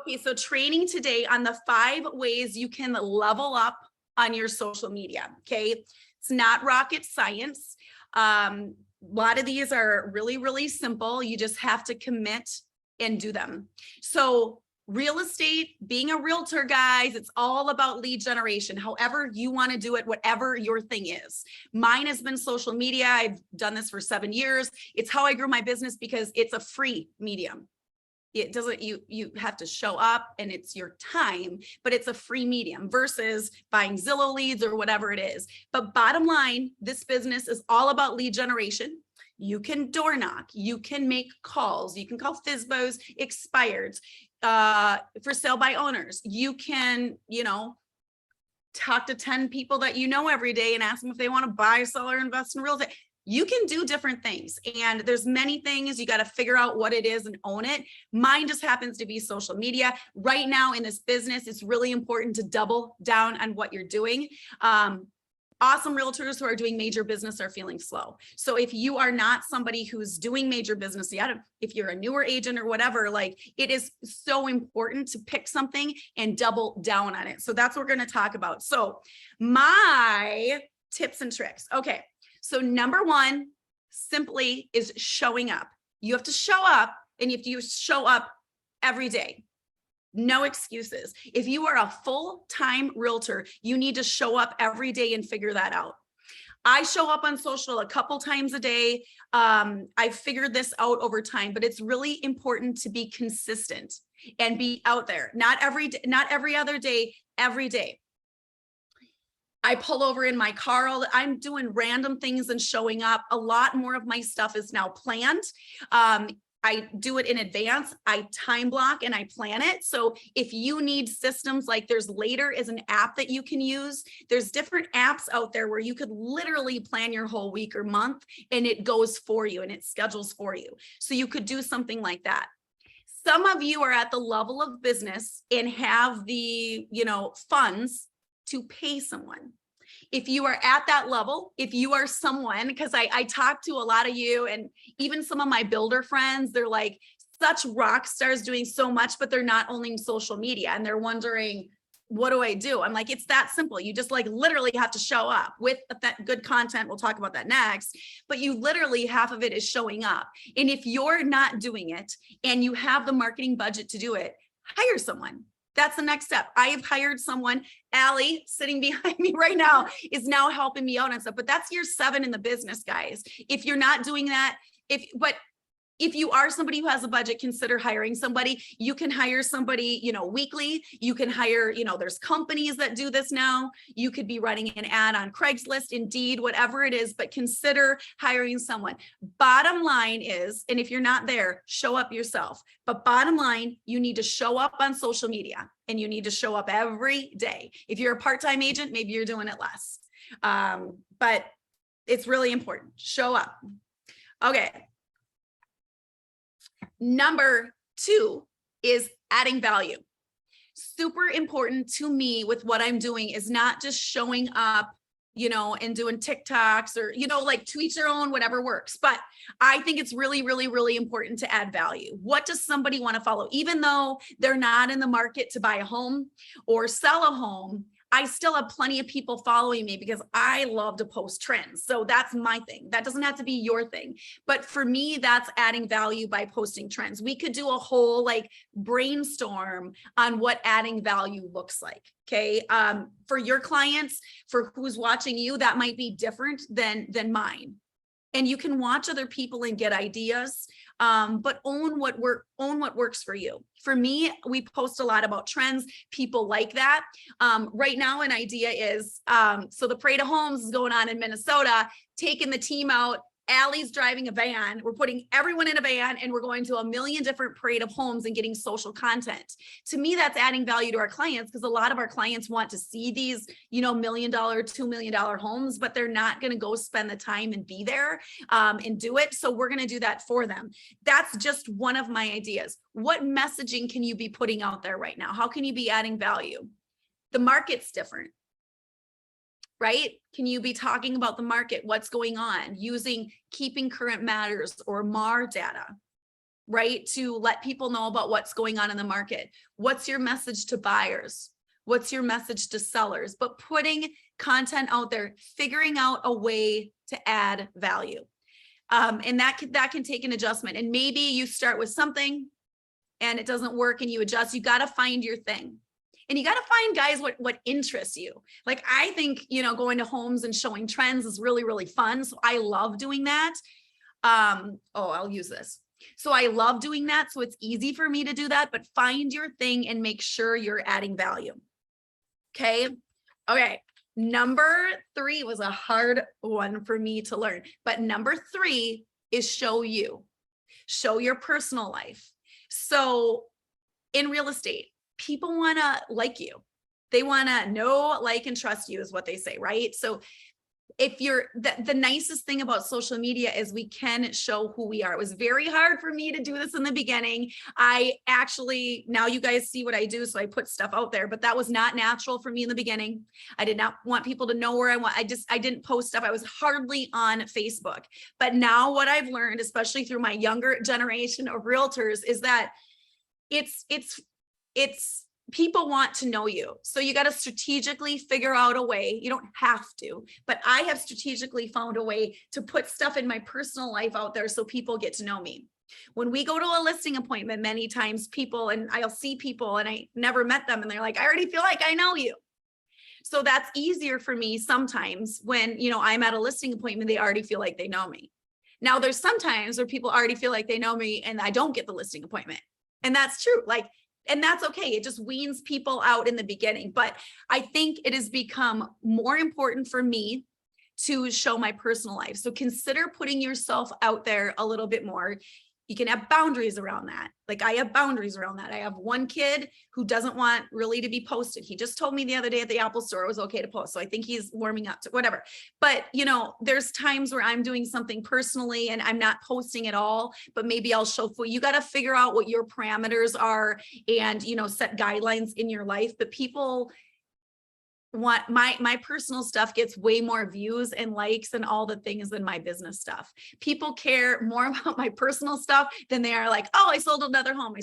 Okay, so training today on the 5 ways you can level up on your social media. Okay, it's not rocket science. A lot of these are really, really simple. You just have to commit and do them. So, real estate, being a realtor, guys, it's all about lead generation. However, you want to do it, whatever your thing is. Mine has been social media. I've done this for 7 years. It's how I grew my business because it's a free medium. It doesn't, you have to show up and it's your time, but it's a free medium versus buying Zillow leads or whatever it is. But bottom line, this business is all about lead generation. You can door knock, you can make calls, you can call FSBOs, expireds, for sale by owners. You can, talk to 10 people that you know every day and ask them if they want to buy, sell, or invest in real estate. You can do different things, and there's many things. You got to figure out what it is and own it. Mine just happens to be social media. Right now in this business, it's really important to double down on what you're doing. Awesome realtors who are doing major business are feeling slow. So if you are not somebody who's doing major business yet, if you're a newer agent or whatever, like, it is so important to pick something and double down on it. So that's what we're going to talk about. So my tips and tricks. Okay. So number 1 simply is showing up. You have to show up, and you have to show up every day. No excuses. If you are a full-time realtor, you need to show up every day and figure that out. I show up on social a couple times a day. I figured this out over time, but it's really important to be consistent and be out there. Not every day, not every other day, every day. I pull over in my car. I'm doing random things and showing up. A lot more of my stuff is now planned. I do it in advance. I time block and I plan it. So if you need systems, like there's Later is an app that you can use. There's different apps out there where you could literally plan your whole week or month, and it goes for you and it schedules for you. So you could do something like that. Some of you are at the level of business and have the, funds to pay someone. If you are at that level, if you are someone, because I talk to a lot of you, and even some of my builder friends, they're like such rock stars doing so much, but they're not owning social media, and they're wondering, what do I do? I'm like, it's that simple. You just literally have to show up with that good content. We'll talk about that next, but you literally, half of it is showing up. And if you're not doing it and you have the marketing budget to do it, hire someone. That's the next step. I have hired someone. Allie, sitting behind me right now, is now helping me out and stuff. But that's year 7 in the business, guys. If you're not doing that, if you are somebody who has a budget, consider hiring somebody. You can hire somebody, weekly. You can hire, there's companies that do this now. You could be running an ad on Craigslist, Indeed, whatever it is, but consider hiring someone. Bottom line is, and if you're not there, show up yourself. But bottom line, you need to show up on social media, and you need to show up every day. If you're a part-time agent, maybe you're doing it less. But it's really important. Show up. Okay. Number 2 is adding value. Super important to me with what I'm doing is not just showing up, and doing TikToks or, to each their own, whatever works. But I think it's really, really, really important to add value. What does somebody want to follow? Even though they're not in the market to buy a home or sell a home, I still have plenty of people following me because I love to post trends. So that's my thing. That doesn't have to be your thing. But for me, that's adding value by posting trends. We could do a whole brainstorm on what adding value looks like. Okay. For your clients, for who's watching you, that might be different than mine. And you can watch other people and get ideas, but own what works for you. For me, we post a lot about trends. People like that. Right now, an idea is, so the Parade of Homes is going on in Minnesota, taking the team out. Allie's driving a van. We're putting everyone in a van, and we're going to a million different Parade of Homes and getting social content. To me, that's adding value to our clients, because a lot of our clients want to see these, $1 million, $2 million homes, but they're not going to go spend the time and be there and do it. So we're going to do that for them. That's just one of my ideas. What messaging can you be putting out there right now? How can you be adding value? The market's different. Right? Can you be talking about the market, what's going on, using Keeping Current Matters or MAR data? right? To let people know about what's going on in the market. What's your message to buyers? What's your message to sellers? But putting content out there, figuring out a way to add value. And that can take an adjustment. And maybe you start with something and it doesn't work and you adjust. You got to find your thing. And you got to find, guys, what interests you. Like, I think, going to homes and showing trends is really, really fun. So I love doing that. I'll use this. So I love doing that. So it's easy for me to do that, but find your thing and make sure you're adding value. Okay. Okay. Number 3 was a hard one for me to learn, but number 3 is show your personal life. So in real estate, people want to like you. They want to know, like, and trust you is what they say, right? So if you're the nicest thing about social media is we can show who we are. It was very hard for me to do this in the beginning. Now you guys see what I do. So I put stuff out there, but that was not natural for me in the beginning. I did not want people to know where I didn't post stuff. I was hardly on Facebook. But now what I've learned, especially through my younger generation of realtors, is that it's people want to know you. So you got to strategically figure out a way. You don't have to, but I have strategically found a way to put stuff in my personal life out there so people get to know me. When we go to a listing appointment, many times I'll see people and I never met them and they're like, I already feel like I know you. So that's easier for me sometimes when, I'm at a listing appointment, they already feel like they know me. Now there's sometimes where people already feel like they know me and I don't get the listing appointment. And that's true. And that's okay. It just weans people out in the beginning. But I think it has become more important for me to show my personal life. So consider putting yourself out there a little bit more. You can have boundaries around that. Like, I have boundaries around that. I have one kid who doesn't want really to be posted. He just told me the other day at the Apple store it was okay to post. So I think he's warming up to whatever. But, there's times where I'm doing something personally and I'm not posting at all, but maybe I'll show for you. Got to figure out what your parameters are and, set guidelines in your life. But people want my personal stuff gets way more views and likes and all the things than my business stuff. People care more about my personal stuff than they are like, oh, I sold another home.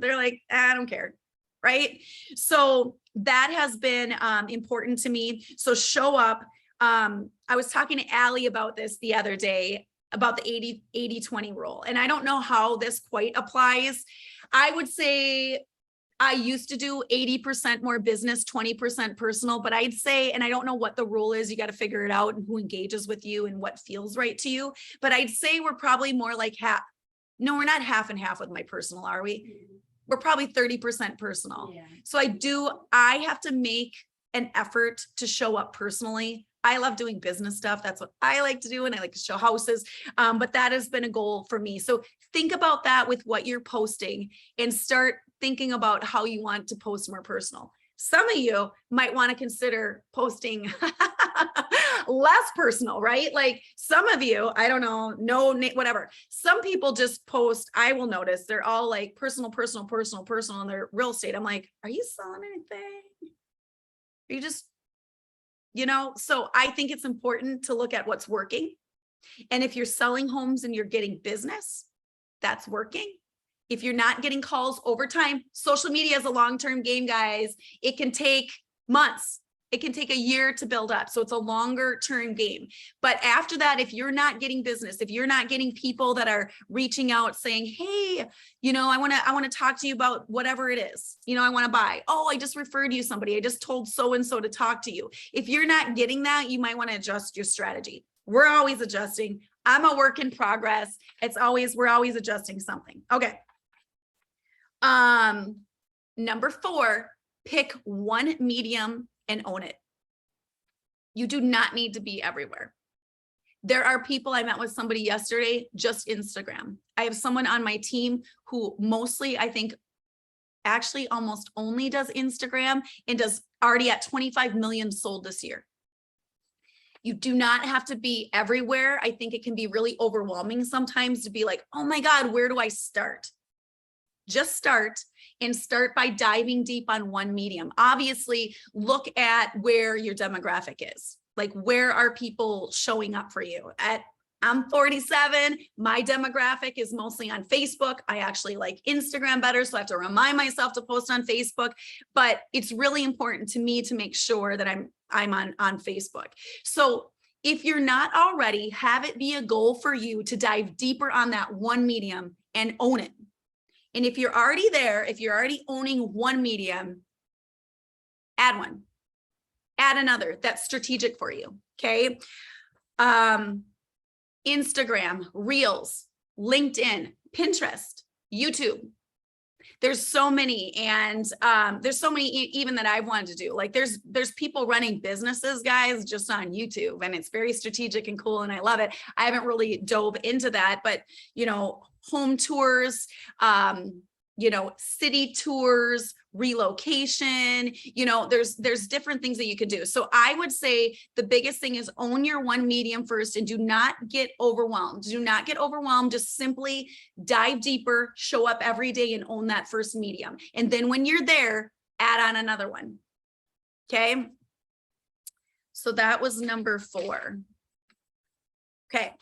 They're like, I don't care. Right. So that has been important to me. So show up. I was talking to Allie about this the other day about the 80-20 rule. And I don't know how this quite applies. I would say I used to do 80% more business, 20% personal, but I'd say, and I don't know what the rule is, you got to figure it out and who engages with you and what feels right to you. But I'd say we're probably more like half. No, we're not half and half with my personal, are we? We're probably 30% personal. Yeah. So I have to make an effort to show up personally. I love doing business stuff. That's what I like to do. And I like to show houses. But that has been a goal for me. So think about that with what you're posting and start thinking about how you want to post more personal. Some of you might want to consider posting less personal, right? Like some of you, I don't know, no, whatever. Some people just post, I will notice they're all like personal, and they're real estate. I'm like, are you selling anything? Are you just, so I think it's important to look at what's working. And if you're selling homes and you're getting business, that's working. If you're not getting calls over time, social media is a long-term game, guys. It can take months. It can take a year to build up. So it's a longer term game. But after that, if you're not getting business, if you're not getting people that are reaching out saying, hey, I want to talk to you about whatever it is, I want to buy. Oh, I just referred you somebody. I just told so-and-so to talk to you. If you're not getting that, you might want to adjust your strategy. We're always adjusting. I'm a work in progress. We're always adjusting something. Okay. Number 4, pick one medium and own it. You do not need to be everywhere. There are people, I met with somebody yesterday, just Instagram. I have someone on my team who mostly, I think, actually almost only does Instagram and does already at 25 million sold this year. You do not have to be everywhere. I think it can be really overwhelming sometimes to be like, oh my God, where do I start? Just start by diving deep on one medium. Obviously, look at where your demographic is. Like, where are people showing up for you? At I'm 47. My demographic is mostly on Facebook. I actually like Instagram better, so I have to remind myself to post on Facebook. But it's really important to me to make sure that I'm on Facebook. So if you're not already, have it be a goal for you to dive deeper on that one medium and own it. And if you're already there, if you're already owning one medium, add one, add another that's strategic for you. Okay. Instagram, Reels, LinkedIn, Pinterest, YouTube. There's so many, and there's so many even that I've wanted to do. Like there's people running businesses, guys, just on YouTube, and it's very strategic and cool, and I love it. I haven't really dove into that, but you know, home tours, you know, city tours, relocation, you know, there's different things that you could do. So I would say the biggest thing is own your one medium first, and do not get overwhelmed. Do not get overwhelmed. Just simply dive deeper, show up every day and own that first medium. And then when you're there, add on another one. Okay. So that was number 4. Okay.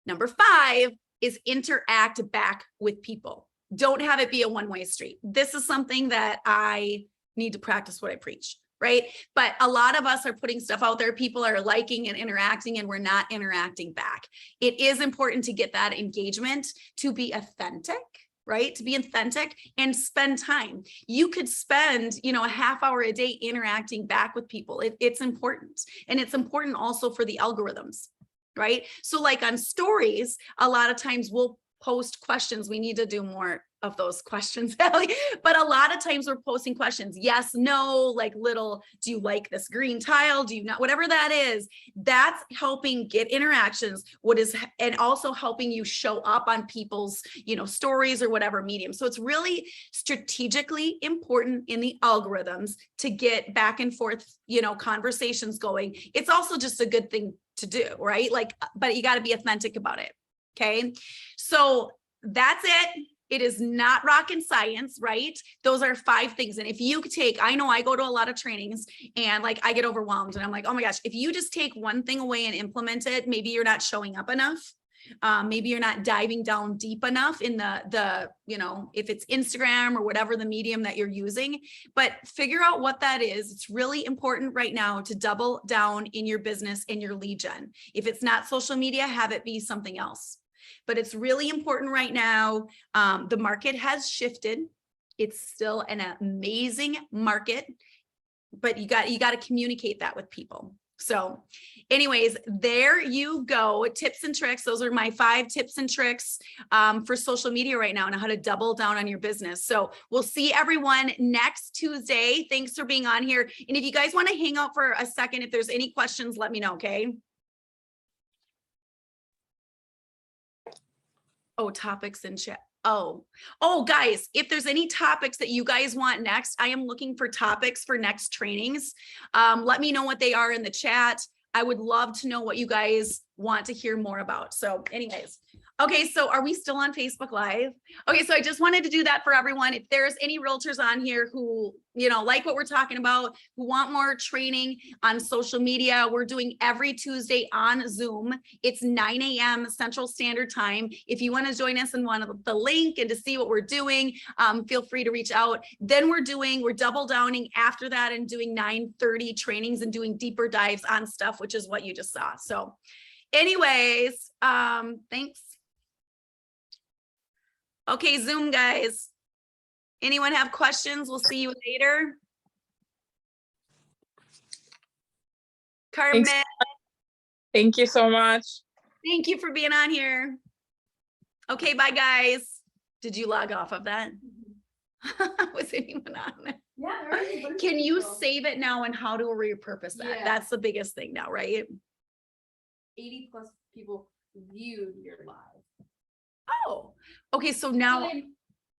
Number 5 is interact back with people. Don't have it be a one-way street. This is something that I need to practice what I preach, right? But a lot of us are putting stuff out there. People are liking and interacting, and we're not interacting back. It is important to get that engagement, to be authentic, right? To be authentic and spend time. You could spend, you know, a half hour a day interacting back with people. It's important. And it's important also for the algorithms, right? So like on stories, a lot of times we'll post questions. We need to do more of those questions, Ellie. But a lot of times we're posting questions. Yes, no, like little, do you like this green tile? Do you not? Whatever that is, that's helping get interactions. And also helping you show up on people's, you know, stories or whatever medium. So it's really strategically important in the algorithms to get back and forth, you know, conversations going. It's also just a good thing to do, right? Like, but you got to be authentic about it. Okay. So that's it. It is not rocket science, right? Those are 5 things. And if you take, I know I go to a lot of trainings and like I get overwhelmed and I'm like, oh my gosh, if you just take one thing away and implement it, maybe you're not showing up enough. Maybe you're not diving down deep enough in the, you know, if it's Instagram or whatever the medium that you're using, but figure out what that is. It's really important right now to double down in your business and your lead gen. If it's not social media, have it be something else. But it's really important right now. The market has shifted. It's still an amazing market, but you got to communicate that with people. So anyways, there you go. Tips and tricks. Those are my 5 tips and tricks for social media right now and how to double down on your business. So we'll see everyone next Tuesday. Thanks for being on here. And if you guys want to hang out for a second, if there's any questions, let me know. Okay. Oh, topics in chat. Oh, guys, if there's any topics that you guys want next, I am looking for topics for next trainings. Let me know what they are in the chat. I would love to know what you guys want to hear more about. So anyways, okay, so are we still on Facebook Live? Okay, so I just wanted to do that for everyone. If there's any realtors on here who, you know, like what we're talking about, who want more training on social media, we're doing every Tuesday on Zoom. It's 9 a.m. Central Standard Time. If you want to join us and want the link and to see what we're doing, feel free to reach out. Then we're double downing after that and doing 9:30 trainings and doing deeper dives on stuff, which is what you just saw. So anyways, thanks. Okay, Zoom guys. Anyone have questions? We'll see you later. Carmen. Thank you so much. Thank you for being on here. Okay, bye guys. Did you log off of that? Was anyone on there? Yeah. Can you save it now, and how do we repurpose that? Yeah. That's the biggest thing now, right? 80+ people viewed your live. Oh, okay. So now, So they